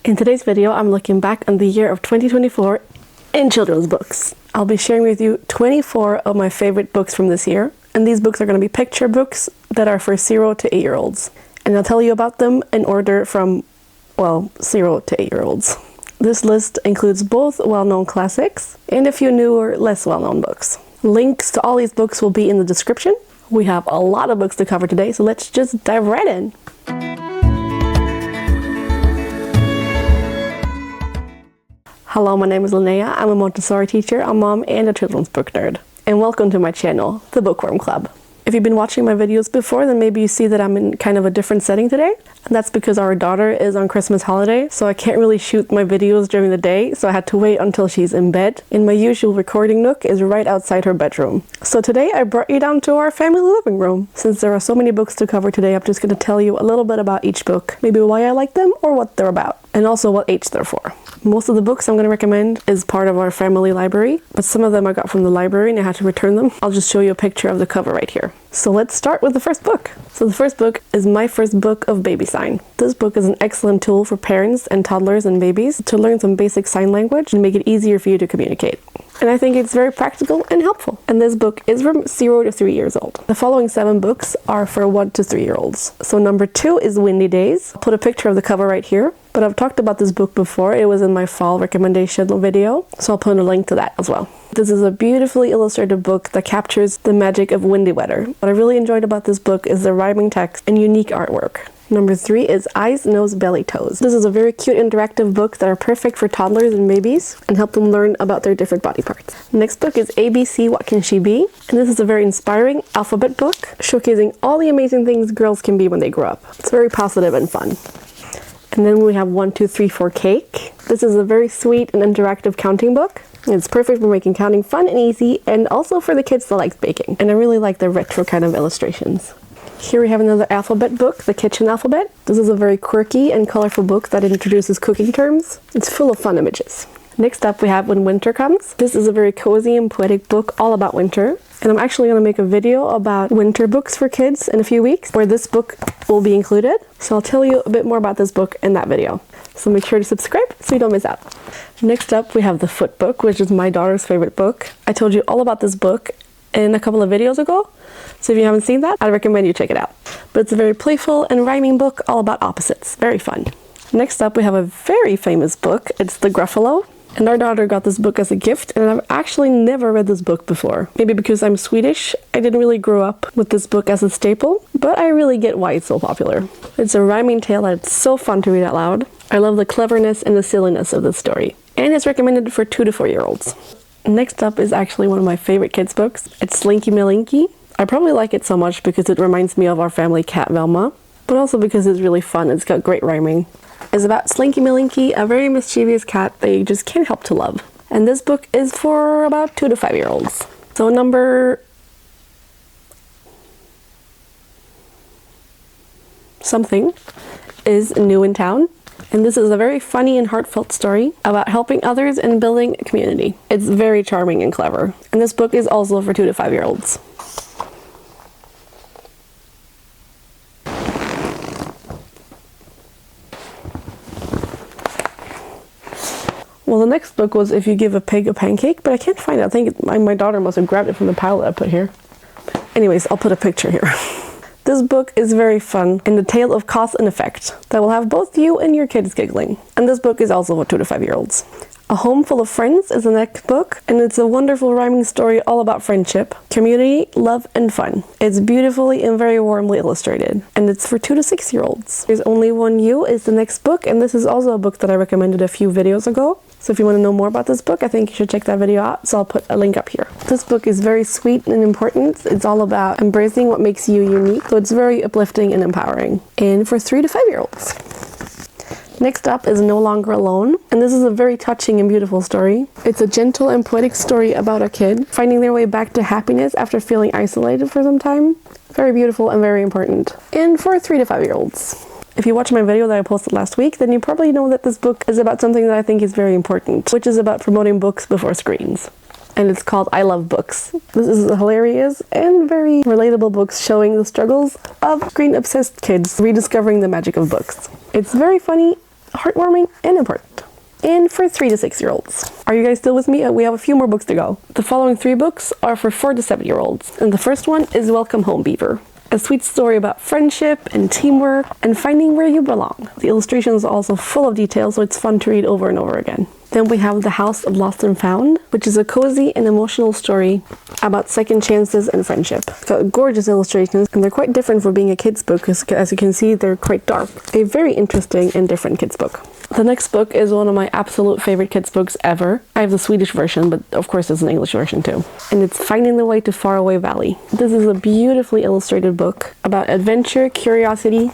In today's video, I'm looking back on the year of 2024 in children's books. I'll be sharing with you 24 of my favorite books from this year, and these books are going to be picture books that are for 0 to 8-year-olds. And I'll tell you about them in order from, well, 0 to 8-year-olds. This list includes both well-known classics and a few newer, less well-known books. Links to all these books will be in the description. We have a lot of books to cover today, so let's just dive right in. Hello, my name is Linnea. I'm a Montessori teacher, a mom, and a children's book nerd. And welcome to my channel, The Bookworm Club. If you've been watching my videos before, then maybe you see that I'm in kind of a different setting today. And that's because our daughter is on Christmas holiday, so I can't really shoot my videos during the day, so I had to wait until she's in bed. And my usual recording nook is right outside her bedroom. So today I brought you down to our family living room. Since there are so many books to cover today, I'm just going to tell you a little bit about each book, maybe why I like them or what they're about, and also what age they're for. Most of the books I'm going to recommend is part of our family library, but some of them I got from the library and I had to return them. I'll just show you a picture of the cover right here. So let's start with the first book. So the first book is My First Book of Baby Sign. This book is an excellent tool for parents and toddlers and babies to learn some basic sign language and make it easier for you to communicate. And I think it's very practical and helpful. And this book is from 0 to 3 years old. The following 7 books are for 1 to 3-year-olds. So number 2 is Windy Days. I'll put a picture of the cover right here. But I've talked about this book before. It was in my fall recommendation video, so I'll put a link to that as well. This is a beautifully illustrated book that captures the magic of windy weather. What I really enjoyed about this book is the rhyming text and unique artwork. Number 3 is Eyes, Nose, Belly, Toes. This is a very cute interactive book that are perfect for toddlers and babies and help them learn about their different body parts. Next book is ABC, What Can She Be? And this is a very inspiring alphabet book showcasing all the amazing things girls can be when they grow up. It's very positive and fun. And then we have 1, 2, 3, 4 Cake. This is a very sweet and interactive counting book. It's perfect for making counting fun and easy, and also for the kids that like baking. And I really like the retro kind of illustrations. Here we have another alphabet book, The Kitchen Alphabet. This is a very quirky and colorful book that introduces cooking terms. It's full of fun images. Next up we have When Winter Comes. This is a very cozy and poetic book all about winter. And I'm actually going to make a video about winter books for kids in a few weeks where this book will be included. So I'll tell you a bit more about this book in that video. So make sure to subscribe so you don't miss out. Next up we have The Foot Book, which is my daughter's favorite book. I told you all about this book in a couple of videos ago. So if you haven't seen that, I'd recommend you check it out. But it's a very playful and rhyming book all about opposites. Very fun. Next up we have a very famous book. It's The Gruffalo. And our daughter got this book as a gift, and I've actually never read this book before. Maybe because I'm Swedish, I didn't really grow up with this book as a staple, but I really get why it's so popular. It's a rhyming tale that's so fun to read out loud. I love the cleverness and the silliness of this story. And it's recommended for 2 to 4-year-olds. Next up is actually one of my favorite kids' books. It's Slinky Malinki. I probably like it so much because it reminds me of our family cat Velma, but also because it's really fun. It's got great rhyming. It's about Slinky Malinki, a very mischievous cat that you just can't help to love. And this book is for about 2 to 5-year-olds. So number something is New in Town. And this is a very funny and heartfelt story about helping others and building a community. It's very charming and clever. And this book is also for 2 to 5-year-olds. Well, the next book was If You Give a Pig a Pancake, but I can't find it. I think my daughter must have grabbed it from the pile that I put here. Anyways, I'll put a picture here. This book is very fun and a tale of cause and effect that will have both you and your kids giggling. And this book is also for 2 to 5-year-olds. A Home Full of Friends is the next book, and it's a wonderful rhyming story all about friendship, community, love, and fun. It's beautifully and very warmly illustrated, and it's for 2 to 6-year-olds. There's Only One You is the next book, and this is also a book that I recommended a few videos ago. So if you want to know more about this book, I think you should check that video out, so I'll put a link up here. This book is very sweet and important. It's all about embracing what makes you unique, so it's very uplifting and empowering, and for 3 to 5-year-olds. Next up is No Longer Alone, and this is a very touching and beautiful story. It's a gentle and poetic story about a kid finding their way back to happiness after feeling isolated for some time. Very beautiful and very important, and for 3 to 5-year-olds. If you watched my video that I posted last week, then you probably know that this book is about something that I think is very important, which is about promoting books before screens. And it's called I Love Books. This is a hilarious and very relatable book showing the struggles of screen-obsessed kids rediscovering the magic of books. It's very funny, heartwarming, and important. And for 3 to 6 year olds. Are you guys still with me? We have a few more books to go. The following 3 books are for 4 to 7 year olds. And the first one is Welcome Home, Beaver. A sweet story about friendship and teamwork and finding where you belong. The illustrations are also full of detail, so it's fun to read over and over again. Then we have The House of Lost and Found, which is a cozy and emotional story about second chances and friendship. It's got gorgeous illustrations, and they're quite different for being a kid's book, because as you can see, they're quite dark. A very interesting and different kid's book. The next book is one of my absolute favorite kids' books ever. I have the Swedish version, but of course there's an English version too. And it's Finding the Way to Faraway Valley. This is a beautifully illustrated book about adventure, curiosity,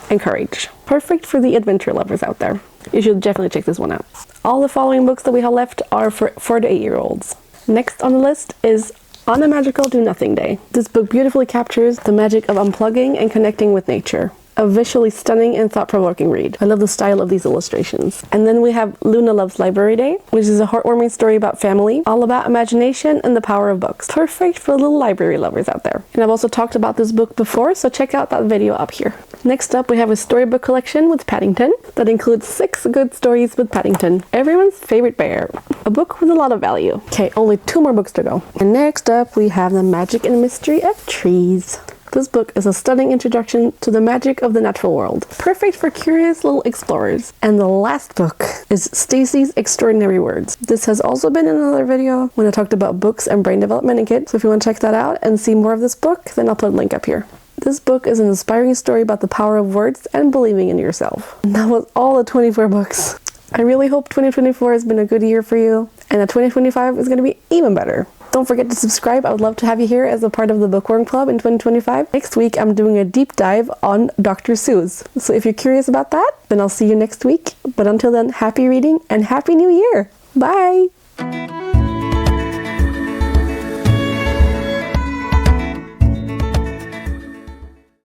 and courage. Perfect for the adventure lovers out there. You should definitely check this one out. All the following books that we have left are for 4 to 8 year olds. Next on the list is On a Magical Do Nothing Day. This book beautifully captures the magic of unplugging and connecting with nature. A visually stunning and thought-provoking read. I love the style of these illustrations. And then we have Luna Loves Library Day, which is a heartwarming story about family, all about imagination and the power of books. Perfect for little library lovers out there. And I've also talked about this book before, so check out that video up here. Next up, we have a storybook collection with Paddington that includes 6 good stories with Paddington, everyone's favorite bear. A book with a lot of value. Okay, only 2 more books to go. And next up, we have The Magic and Mystery of Trees. This book is a stunning introduction to the magic of the natural world. Perfect for curious little explorers. And the last book is Stacy's Extraordinary Words. This has also been in another video when I talked about books and brain development in kids. So if you want to check that out and see more of this book, then I'll put a link up here. This book is an inspiring story about the power of words and believing in yourself. And that was all the 24 books. I really hope 2024 has been a good year for you, and that 2025 is going to be even better. Don't forget to subscribe. I would love to have you here as a part of the Bookworm Club in 2025. Next week, I'm doing a deep dive on Dr. Seuss. So if you're curious about that, then I'll see you next week. But until then, happy reading and Happy New Year. Bye!